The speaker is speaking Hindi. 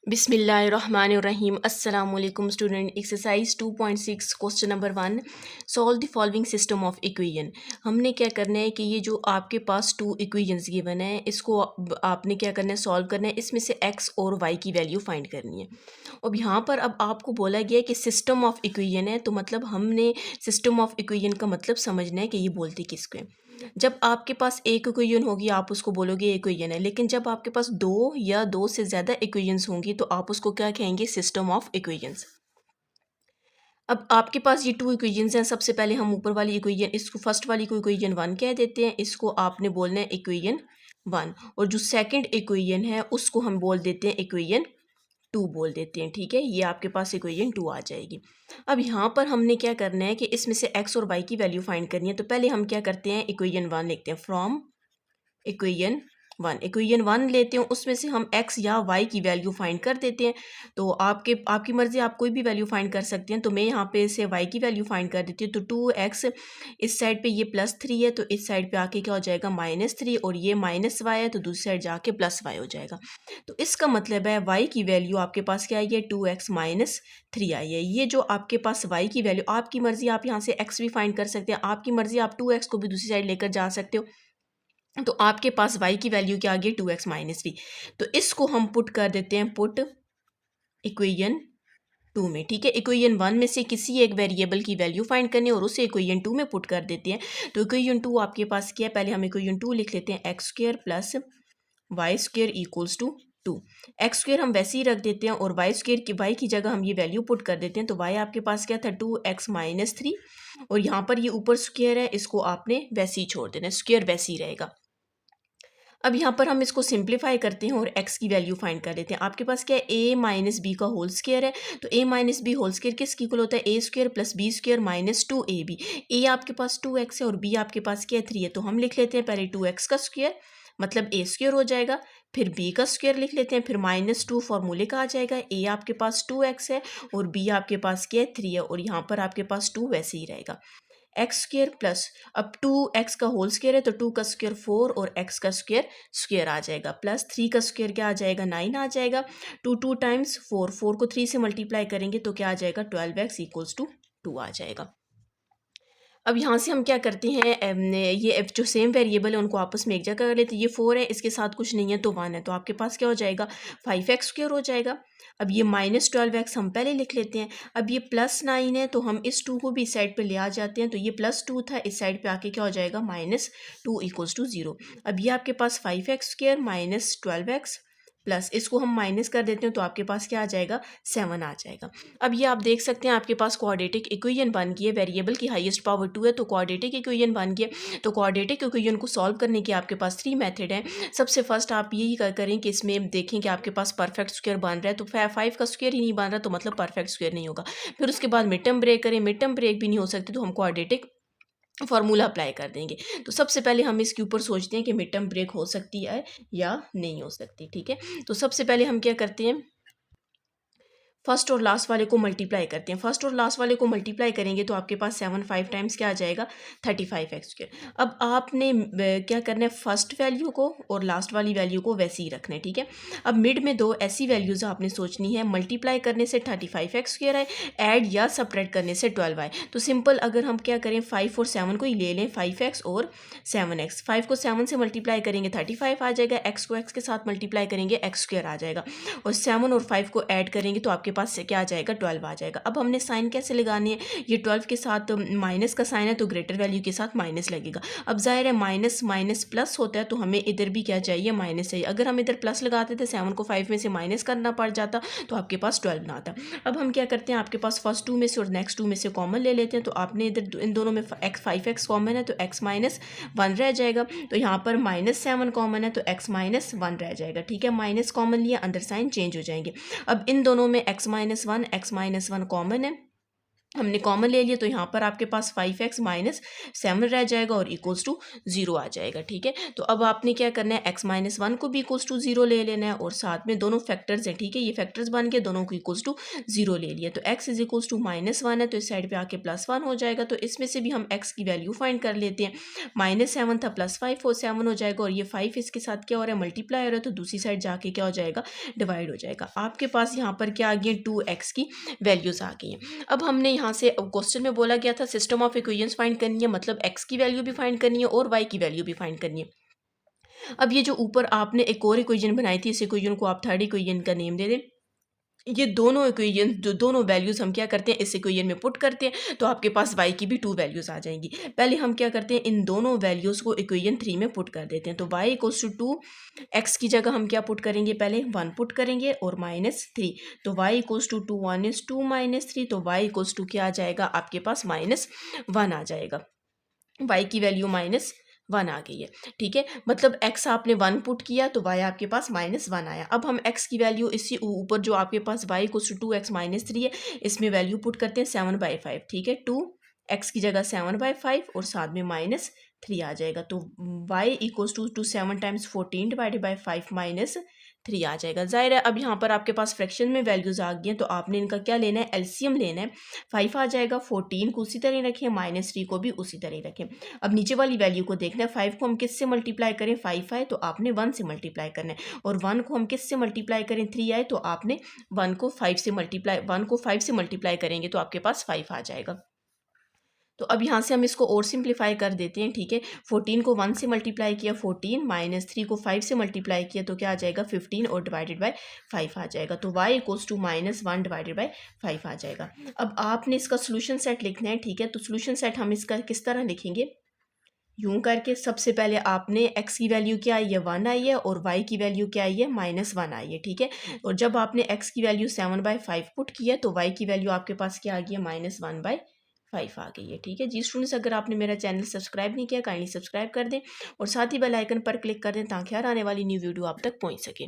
बिस्मिल्लाहिर्रहमानिर्रहीम। अस्सलामुअलैकुम student. Exercise 2.6 question number 1, solve the following system of equation. हमने क्या करना है कि ये जो आपके पास टू इक्वेशंस गिवन है इसको आपने क्या करना है, सॉल्व करना है। इसमें से एक्स और वाई की वैल्यू फाइंड करनी है। अब यहाँ पर अब आपको बोला गया है कि सिस्टम ऑफ इक्वेशन है, तो मतलब हमने सिस्टम ऑफ इक्वेशन का मतलब समझना है कि ये बोलते किसको है। जब आपके पास एक इक्वेशन होगी आप उसको बोलोगे इक्वेशन है, लेकिन जब आपके पास दो या दो से ज़्यादा इक्वेशंस होंगी तो आप उसको क्या कहेंगे, सिस्टम ऑफ इक्वेशंस। अब आपके पास ये टू इक्वेशंस हैं। सबसे पहले हम ऊपर वाली इक्वेशन, इसको फर्स्ट वाली को इक्वेशन 1 कह देते हैं, इसको आपने बोलना है इक्वेशन 1। और जो सेकंड इक्वेशन है उसको हम बोल देते हैं इक्वेशन 2 बोल देते हैं। ठीक है, ये आपके पास इक्वेशन 2 आ जाएगी। अब यहाँ पर हमने क्या करना है कि इसमें से एक्स और वाई की वैल्यू फाइंड करनी है। तो पहले हम क्या करते हैं, इक्वेशन 1 लिखते हैं। फ्रॉम इक्वेशन 1 लेते हैं, उसमें से हम x या y की वैल्यू फाइंड कर देते हैं। तो आपकी मर्ज़ी, आप कोई भी वैल्यू फाइंड कर सकते हैं। तो मैं यहाँ पे से y की वैल्यू फाइंड कर देती हूँ। तो 2x, इस साइड पे ये +3 है तो इस साइड पे आके क्या हो जाएगा, -3, और ये -y है तो दूसरी साइड जाके +y हो जाएगा। तो इसका मतलब है y की वैल्यू आपके पास क्या आई है, 2x - 3 आई है। ये जो आपके पास y की वैल्यू, आपकी मर्ज़ी, आप यहाँ से x भी फाइंड कर सकते हैं, आपकी मर्ज़ी, आप 2x को भी दूसरी साइड लेकर जा सकते हो। तो आपके पास y की वैल्यू क्या आ गई, 2x - 3। तो इसको हम पुट कर देते हैं, पुट इक्वेशन 2 में। ठीक है, इक्वेशन 1 में से किसी एक वेरिएबल की वैल्यू फाइंड करनी है और उसे इक्वेशन 2 में पुट कर देते हैं। तो इक्वेशन 2 आपके पास क्या है, पहले हम इक्वेशन 2 लिख लेते हैं। x² + y² = 2। x² हम वैसे ही रख देते हैं और y की जगह हम ये वैल्यू पुट कर देते हैं। तो y आपके पास क्या था, 2x - 3, और यहाँ पर ये ऊपर स्क्वायर है, इसको आपने वैसे ही छोड़ देना, स्क्वायर वैसे ही रहेगा। अब यहाँ पर हम इसको सिंप्लीफाई करते हैं और x की वैल्यू फाइंड कर लेते हैं। आपके पास क्या है, a - b का होल स्क्वायर है। तो a - b होल स्क्वायर किसकी इक्वल होता है, a² + b² - 2ab। a आपके पास 2x है और b आपके पास क्या है, 3 है। तो हम लिख लेते हैं पहले 2x का स्क्वायर, मतलब a² हो जाएगा, फिर b का स्क्वायर लिख लेते हैं, फिर -2 फॉर्मूले का आ जाएगा। a आपके पास 2x है और b आपके पास क्या है, 3 है, और यहाँ पर आपके पास 2 वैसे ही रहेगा। x² प्लस, अब 2x का होल स्क्वायर है तो 2 का स्क्वायर 4 और x का स्क्वायर स्क्वायर आ जाएगा, प्लस 3 का स्क्वायर क्या आ जाएगा, 9 आ जाएगा। 2 टाइम्स 4, 4 को 3 से मल्टीप्लाई करेंगे तो क्या आ जाएगा, 12x = 2 आ जाएगा। अब यहाँ से हम क्या करते हैं, ये जो सेम वेरिएबल है उनको आपस में एक जगह कर लेते हैं। ये 4 है, इसके साथ कुछ नहीं है तो 1 है, तो आपके पास क्या हो जाएगा, 5x² हो जाएगा। अब ये -12x हम पहले लिख लेते हैं। अब ये +9 है तो हम इस 2 को भी इस साइड पे ले आ जाते हैं। तो ये +2 था, इस साइड पे आके क्या हो जाएगा, -2 = 0। अब ये आपके पास 5x² - 12x प्लस, इसको हम माइनस कर देते हैं तो आपके पास क्या आ जाएगा, 7 आ जाएगा। अब ये आप देख सकते हैं आपके पास क्वाड्रेटिक इक्वेशन बन गई है। वेरिएबल की हाईएस्ट पावर 2 है तो क्वाड्रेटिक इक्वेशन बन गई है। तो क्वाड्रेटिक इक्वेशन को सॉल्व करने के आपके पास 3 मेथड हैं। सबसे फर्स्ट आप यही करें कि इसमें देखें कि आपके पास परफेक्ट स्क्वायर बन रहा है। तो 5 का स्क्वायर ही नहीं बन रहा तो मतलब परफेक्ट स्क्वायर नहीं होगा। फिर उसके बाद मिड टर्म ब्रेक करें, मिड टर्म ब्रेक भी नहीं हो सकती तो हम क्वाड्रेटिक फॉर्मूला अप्लाई कर देंगे। तो सबसे पहले हम इसके ऊपर सोचते हैं कि मिड टर्म ब्रेक हो सकती है या नहीं हो सकती। ठीक है, तो सबसे पहले हम क्या करते हैं, फर्स्ट और लास्ट वाले को मल्टीप्लाई करते हैं। फर्स्ट और लास्ट वाले को मल्टीप्लाई करेंगे तो आपके पास 7 5 टाइम्स क्या आ जाएगा, 35x²। अब आपने क्या करना है, फर्स्ट वैल्यू को और लास्ट वाली वैल्यू को वैसे ही रखना है। ठीक है, अब मिड में दो ऐसी वैल्यूज़ आपने सोचनी है, मल्टीप्लाई करने से 35x² है, ऐड या सब्ट्रैक्ट करने से 12 है। तो सिंपल अगर हम क्या करें, 5 और 7 को ही ले लें, 5x और 7x। 5 को 7 से मल्टीप्लाई करेंगे 35 आ जाएगा, x को x के साथ मल्टीप्लाई करेंगे x² आ जाएगा, और 7 और 5 को ऐड करेंगे तो आपके पास क्या आ जाएगा, 12 आ जाएगा। अब हमने साइन कैसे लगानी है, ये 12 के साथ माइनस का साइन है तो ग्रेटर वैल्यू के साथ माइनस लगेगा। अब जाहिर है माइनस माइनस प्लस होता है तो हमें इधर भी क्या चाहिए, माइनस चाहिए। अगर हम इधर प्लस लगाते थे 7 को 5 में से माइनस करना पड़ जाता तो आपके पास 12 ना आता। अब हम क्या करते हैं, आपके पास फर्स्ट 2 में से और नेक्स्ट 2 में से कॉमन ले लेते हैं। तो आपने इधर इन दोनों में 5x कॉमन है तो x - 1 रह जाएगा। तो यहाँ पर -7 कॉमन है तो x - 1 रह जाएगा। ठीक है, माइनस कॉमन लिया, अंदर साइन चेंज हो जाएंगे। अब इन दोनों में x - 1 कॉमन है हमने कॉमन ले लिया तो यहाँ पर आपके पास 5x माइनस 7 रह जाएगा और इक्वल्स टू 0 आ जाएगा। ठीक है, तो अब आपने क्या करना है, x माइनस 1 को भी इक्वल्स टू 0 ले लेना है और साथ में दोनों फैक्टर्स हैं। ठीक है, ये फैक्टर्स बन के दोनों को इक्वल्स टू 0 ले लिया, तो x इज इक्वल्स टू -1 है तो इस साइड पे आके +1 हो जाएगा। तो इसमें से भी हम x की वैल्यू फाइंड कर लेते हैं। -7 था +5 और 7 हो जाएगा और ये 5 इसके साथ क्या हो रहा है, मल्टीप्लाई हो रहा है, तो दूसरी साइड जाके क्या हो जाएगा, डिवाइड हो जाएगा। आपके पास यहाँ पर क्या आ गई है, 2x की वैल्यूज आ गई हैं। अब हमने यहाँ से क्वेश्चन में बोला गया था सिस्टम ऑफ इक्वेशंस फाइंड करनी है, मतलब x की वैल्यू भी फाइंड करनी है और y की वैल्यू भी फाइंड करनी है। अब ये जो ऊपर आपने एक और इक्वेशन बनाई थी, इस इक्वेशन को आप थर्ड इक्वेशन का नेम दे दें। ये दोनों इक्वेशन, जो दोनों वैल्यूज़ हम क्या करते हैं, इस इक्वेशन में पुट करते हैं तो आपके पास y की भी 2 वैल्यूज़ आ जाएंगी। पहले हम क्या करते हैं, इन दोनों वैल्यूज़ को इक्वेशन 3 में पुट कर देते हैं। तो y इक्वल्स टू 2, x की जगह हम क्या पुट करेंगे, पहले 1 पुट करेंगे और -3, तो y इक्वल्स टू 2 1 is 2 -3, तो y इक्वल्स टू क्या आ जाएगा, आपके पास -1 आ जाएगा। y की वैल्यू -1 आ गई है। ठीक है, मतलब x आपने 1 पुट किया तो y आपके पास -1 आया। अब हम x की वैल्यू इसी ऊपर जो आपके पास y इक्वल्स टू 2x -3 है, इसमें वैल्यू पुट करते हैं 7/5। ठीक है, 2x की जगह 7/5 और साथ में -3 आ जाएगा। तो y equals to 7 times 14 divided by 5 -3 आ जाएगा। जाहिर है अब यहाँ पर आपके पास फ्रैक्शन में वैल्यूज़ आ गई हैं तो आपने इनका क्या लेना है, एलसीएम लेना है। 5 आ जाएगा, 14 को उसी तरह रखें, -3 को भी उसी तरह रखें। अब नीचे वाली वैल्यू को देखना है, 5 को हम किस से मल्टीप्लाई करें, 5 आए तो आपने 1 से मल्टीप्लाई करना है, और 1 को हम किस से मल्टीप्लाई करें, 3 आए तो आपने 1 को 5 से मल्टीप्लाई करेंगे तो आपके पास 5 आ जाएगा। तो अब यहाँ से हम इसको और सिंप्लीफाई कर देते हैं। ठीक है, 14 को 1 से मल्टीप्लाई किया 14, -3 को 5 से मल्टीप्लाई किया तो क्या आ जाएगा, 15 और डिवाइडेड बाय 5 आ जाएगा। तो y equals to -1 divided by 5 आ जाएगा। अब आपने इसका सोल्यूशन सेट लिखना है। ठीक है, तो सोल्यूशन सेट हम इसका किस तरह लिखेंगे, यूं करके सबसे पहले आपने x की वैल्यू क्या आई है, 1 आई है, और y की वैल्यू क्या आई है, -1 आई है। ठीक है, और जब आपने x की वैल्यू 7/5 पुट किया तो y की वैल्यू आपके पास क्या आ गई है, -1/5 आ गई है। ठीक है जी स्टूडेंट्स, अगर आपने मेरा चैनल सब्सक्राइब नहीं किया काइंडली सब्सक्राइब कर दें और साथ ही बेल आइकन पर क्लिक कर दें ताकि हर आने वाली न्यू वीडियो आप तक पहुंच सके।